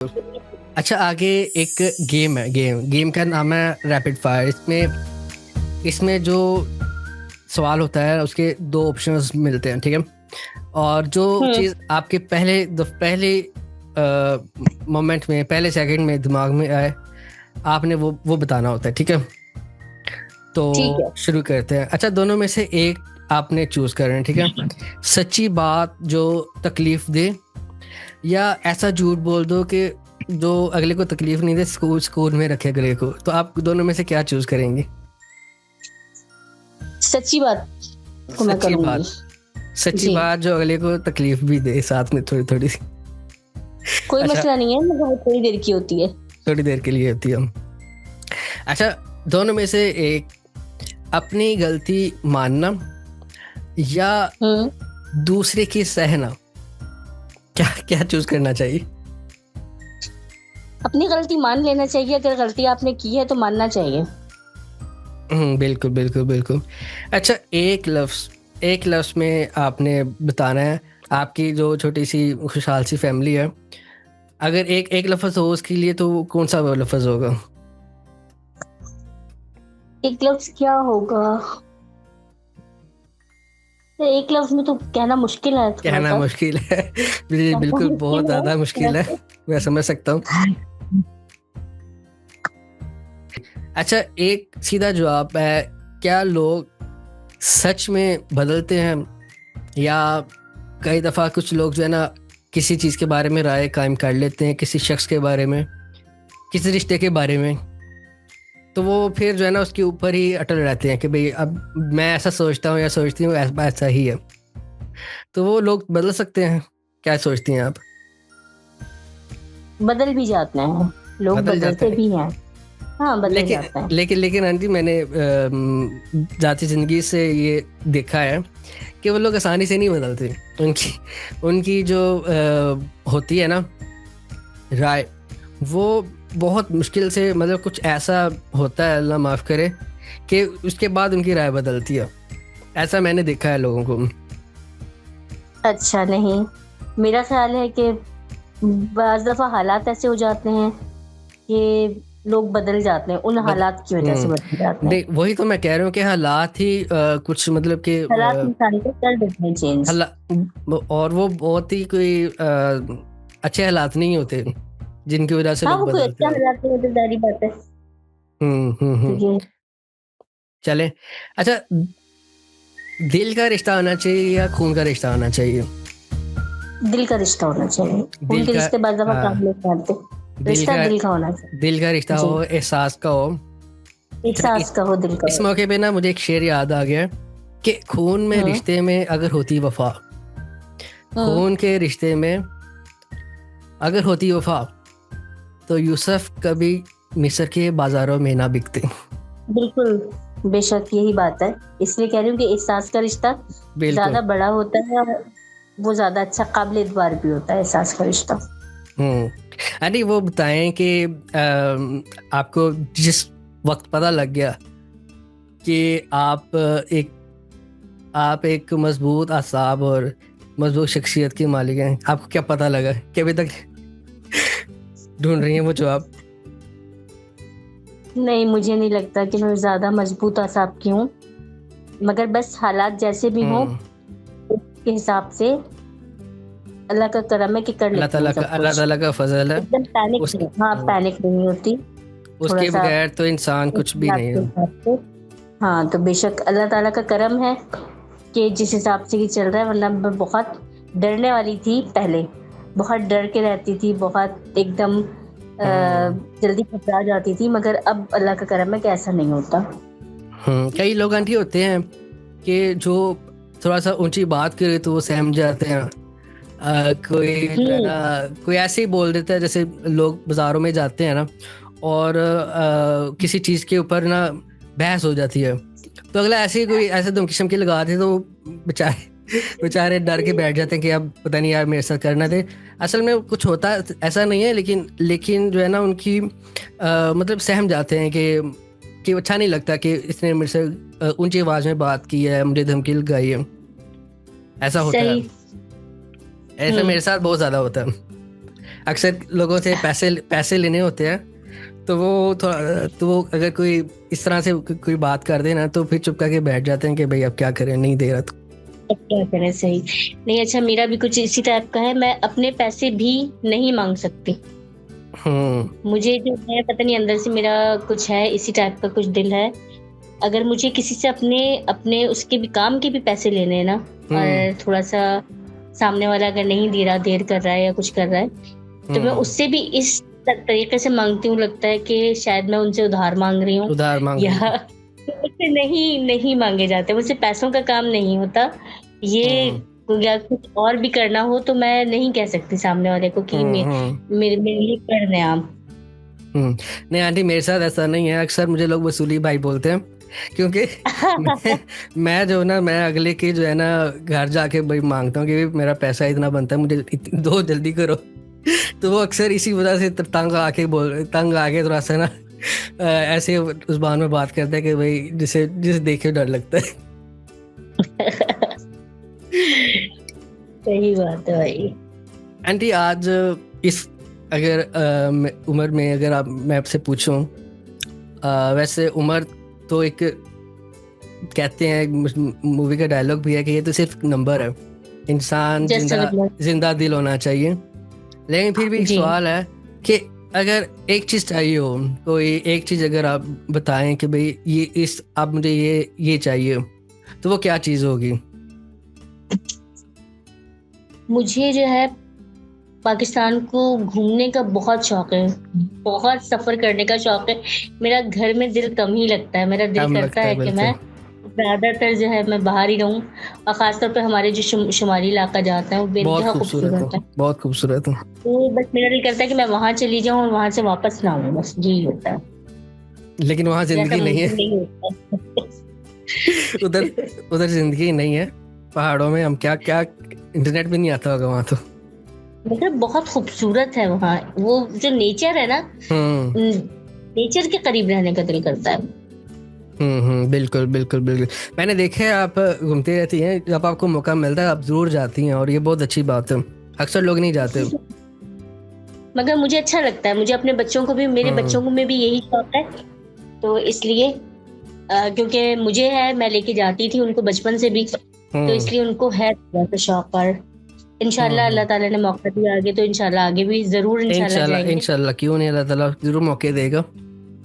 अच्छा, आगे एक गेम है। गेम का नाम है रैपिड फायर। इसमें जो सवाल होता है उसके दो ऑप्शंस मिलते हैं, ठीक है। और जो हम्म। चीज़ आपके पहले मोमेंट में, पहले सेकंड में दिमाग में आए, आपने वो बताना होता है, ठीक है। ठीक तो है। शुरू करते हैं। अच्छा, दोनों में से एक आपने चूज करना है, ठीक है। सच्ची बात जो तकलीफ दे, या ऐसा झूठ बोल दो कि जो अगले को तकलीफ नहीं दे, स्कूल में रखे अगले को। तो आप दोनों में से क्या चूज करेंगे? सच्ची बात को मैं सच्ची करूंगी। बात। सच्ची जी, बात जो अगले को तकलीफ भी दे साथ में, थोड़ी थोड़ी सी। कोई अच्छा, मसला नहीं है, मगर थोड़ी देर की होती है। थोड़ी देर के लिए होती है। अच्छा, दोनों में से एक, अपनी गलती मानना या दूसरे की सहना, क्या क्या चूज करना चाहिए? अपनी गलती मान लेना चाहिए। अगर गलती आपने की है तो मानना चाहिए। बिल्कुल बिल्कुल बिल्कुल। अच्छा, एक लफ्ज में आपने बताना है। आपकी जो छोटी सी खुशहाल सी फैमिली है, अगर एक एक लफ्ज हो उसके लिए, तो कौन सा वो लफ्ज होगा? एक लफ्ज क्या होगा? एक लफ्ज में तो कहना मुश्किल है थोड़ा कहना सा। मुश्किल है। बिल्कुल कहना बिल्कुल, बहुत मुश्किल ज़्यादा मुश्किल है। वैसे। मैं समझ सकता हूँ। अच्छा, एक सीधा जवाब है। क्या लोग सच में बदलते हैं, या कई दफ़ा कुछ लोग जो है ना, किसी चीज़ के बारे में राय कायम कर लेते हैं, किसी शख्स के बारे में, किसी रिश्ते के बारे में, तो वो फिर जो है ना उसके ऊपर ही अटल रहते हैं कि भाई अब मैं ऐसा सोचता हूँ या सोचती हूँ, ऐसा ही है। तो वो लोग बदल सकते हैं? क्या सोचती हैं आप? बदल भी जाते हैं, लोग बदल जाते बदलते हैं। भी हैं। हाँ, बदल लेकिन जाते हैं। लेकिन आंटी, मैंने जाती ज़िंदगी से ये देखा है कि वो लोग आसानी से नहीं बदलते। उनकी उनकी जो होती है ना राय, वो बहुत मुश्किल से, मतलब कुछ ऐसा होता है, अल्लाह माफ़ करे, कि उसके बाद उनकी राय बदलती है। ऐसा मैंने देखा है लोगों को। अच्छा, नहीं, मेरा ख्याल है कि बाज़ दफ़ा हालात ऐसे हो जाते हैं कि लोग बदल जाते हैं, उन बद हालात की वजह से बदल जाते हैं। नहीं, वही तो मैं कह रहा हूँ कि हालात ही कुछ, मतलब कि हालात इंसान को कर देते हैं चेंज। हला और वो बहुत ही कोई अच्छे हालात नहीं होते जिनकी वजह से हाँ, लोग वो कोई बदलते अच्छा हैं। हालात नहीं होते, ज़ाहिर बात है। ये चले। अच्छा, दिल का रिश्ता होना चाहिए या खून का रिश्ता होना चाहिए? दिल का रिश्ता होना चाहिए। दिल उनके का रिश्ते बाज़ दफ़ा हाँ, काम नहीं आते। दिल रिश्ता का दिल का होना चाहिए। दिल का रिश्ता जी, हो, एहसास का हो। अच्छा, एहसास का हो, दिल का इस हो। मौके पे ना मुझे एक शेर याद आ गया कि खून में हुँ, रिश्ते में अगर होती वफा, हुँ, खून के रिश्ते में अगर होती वफा, तो यूसुफ कभी मिस्र के बाजारों में ना बिकते। बिल्कुल, बेशक यही बात है। इसलिए कह रही हूँ कि एहसास का रिश्ता बिल्कुल। ज़्यादा बड़ा होता है और वो ज़्यादा अच्छा काबिल-एतबार भी होता है, एहसास का रिश्ता। अरे, वो बताएं कि आपको जिस वक्त पता लग गया कि आप एक मजबूत आसाब और मजबूत शख्सियत के मालिक हैं, आपको क्या पता लगा कि अभी तक ढूंढ रही हैं वो जवाब? नहीं, मुझे नहीं लगता कि मैं ज़्यादा मजबूत असाब की हूँ, मगर बस हालात जैसे भी हों, हम्म उसके हिसाब से अल्लाह का करम है कि कर लेती हूँ सब अल्लाह कुछ। ताला का फजल है। एकदम पैनिक उसके नहीं, हाँ, पैनिक नहीं होती, उसके थोड़ा-सा बगैर तो इंसान कुछ भी हालात नहीं के है। हिसाब से। हाँ, तो बेशक अल्लाह ताला का करम है कि जिस हिसाब से ये चल रहा है, वरना मैं बहुत डरने वाली थी पहले। बहुत डर के रहती थी, बहुत एकदम हम्म जल्दी घबरा जाती थी, मगर अब अल्लाह का करम है कि ऐसा नहीं होता। कई लोग आंटी होते हैं कि जो थोड़ा सा ऊंची बात करे तो वो सहम जाते हैं। कोई जो है हुँ, ना, कोई ऐसे ही बोल देता है, जैसे लोग बाजारों में जाते हैं ना, और किसी चीज़ के ऊपर ना बहस हो जाती है, तो अगला ऐसे ही कोई ऐसे धमकी शमकी लगाते हैं, तो बेचारे बेचारे डर के बैठ जाते हैं कि अब पता नहीं यार मेरे साथ करना दे। असल में कुछ होता ऐसा नहीं है, लेकिन लेकिन जो है ना उनकी मतलब सहम जाते हैं कि अच्छा नहीं लगता कि इसने मेरे से ऊंची आवाज़ में बात की है, मुझे धमकी लगाई है। ऐसा होता है। सही। ऐसा हुँ, मेरे साथ बहुत ज़्यादा होता है। अक्सर लोगों से पैसे लेने होते हैं, तो वो थोड़ा, तो वो अगर कोई इस तरह से कोई बात कर दे ना, तो फिर चुप करके बैठ जाते हैं कि भाई अब क्या करें, नहीं दे रहा तो। अब क्या करें, सही नहीं। अच्छा, मेरा भी कुछ इसी टाइप का है, मैं अपने पैसे भी नहीं मांग सकती। मुझे जो है पता नहीं अंदर से मेरा कुछ है, इसी टाइप का कुछ दिल है। अगर मुझे किसी से अपने उसके भी काम के भी पैसे लेने हैं ना, और थोड़ा सा सामने वाला अगर नहीं दे रहा, देर कर रहा है या कुछ कर रहा है, तो मैं उससे भी इस तरीके से मांगती हूँ, लगता है कि शायद मैं उनसे उधार मांग रही हूँ, या मुझसे नहीं मांगे जाते। मुझसे पैसों का काम नहीं होता ये, या कुछ और भी करना हो तो मैं नहीं कह सकती सामने वाले को कि मेरे लिए कर रहे हैं आप। नहीं आंटी, मेरे साथ ऐसा नहीं है। अक्सर मुझे लोग वसूली भाई बोलते हैं, क्योंकि मैं जो ना, मैं अगले के जो है ना घर जाके भाई मांगता हूँ कि मेरा पैसा इतना बनता है, मुझे दो, जल्दी करो। तो वो अक्सर इसी वजह से तंग आके थोड़ा सा ना ऐसे उस बार में बात करता है कि भाई जिसे देखे डर लगता है। सही बात है भाई। आंटी, आज इस अगर उम्र में अगर मैं आपसे पूछूं, वैसे उम्र तो एक कहते हैं, मूवी का डायलॉग भी है कि ये तो सिर्फ नंबर है, इंसान जिंदा दिल होना चाहिए। लेकिन फिर भी एक सवाल है कि अगर एक चीज चाहिए हो, कोई एक चीज अगर आप बताएं कि भाई ये आप मुझे ये चाहिए, तो वो क्या चीज होगी? मुझे जो है पाकिस्तान को घूमने का बहुत शौक है, बहुत सफर करने का शौक है। मेरा घर में दिल कम ही लगता है, मेरा दिल करता है कि मैं ज्यादातर जो है मैं बाहर ही रहूं, और खासतौर पे हमारे जो शुमाली इलाका जाता है वो बेहद खूबसूरत है, बहुत खूबसूरत है। तो बस मेरा दिल करता है कि मैं वहां चली जाऊं और वहां से वापस ना आऊं, बस यही होता है। लेकिन वहां जिंदगी नहीं है। उधर जिंदगी नहीं है, पहाड़ों में हम क्या इंटरनेट भी नहीं आता होगा वहां तो। मतलब बहुत खूबसूरत है वहाँ, वो जो नेचर है ना, नेचर के करीब रहने का दिल करता है। बिल्कुल बिल्कुल बिल्कुल। मैंने देखा है आप घूमती रहती हैं, जब आपको मौका मिलता है आप जरूर जाती हैं, और ये बहुत अच्छी बात है, अक्सर लोग नहीं जाते। मगर मुझे अच्छा लगता है, मुझे अपने बच्चों को भी, मेरे बच्चों को में भी यही शौक है, तो इसलिए क्योंकि मुझे है, मैं लेके जाती थी उनको बचपन से भी, तो इसलिए उनको है शौक। और इंशाल्लाह अल्लाह ताला ने मौका दिया आगे, तो इंशाल्लाह आगे भी जरूर इंशाल्लाह क्यों नहीं, अल्लाह ताला जरूर मौके देगा।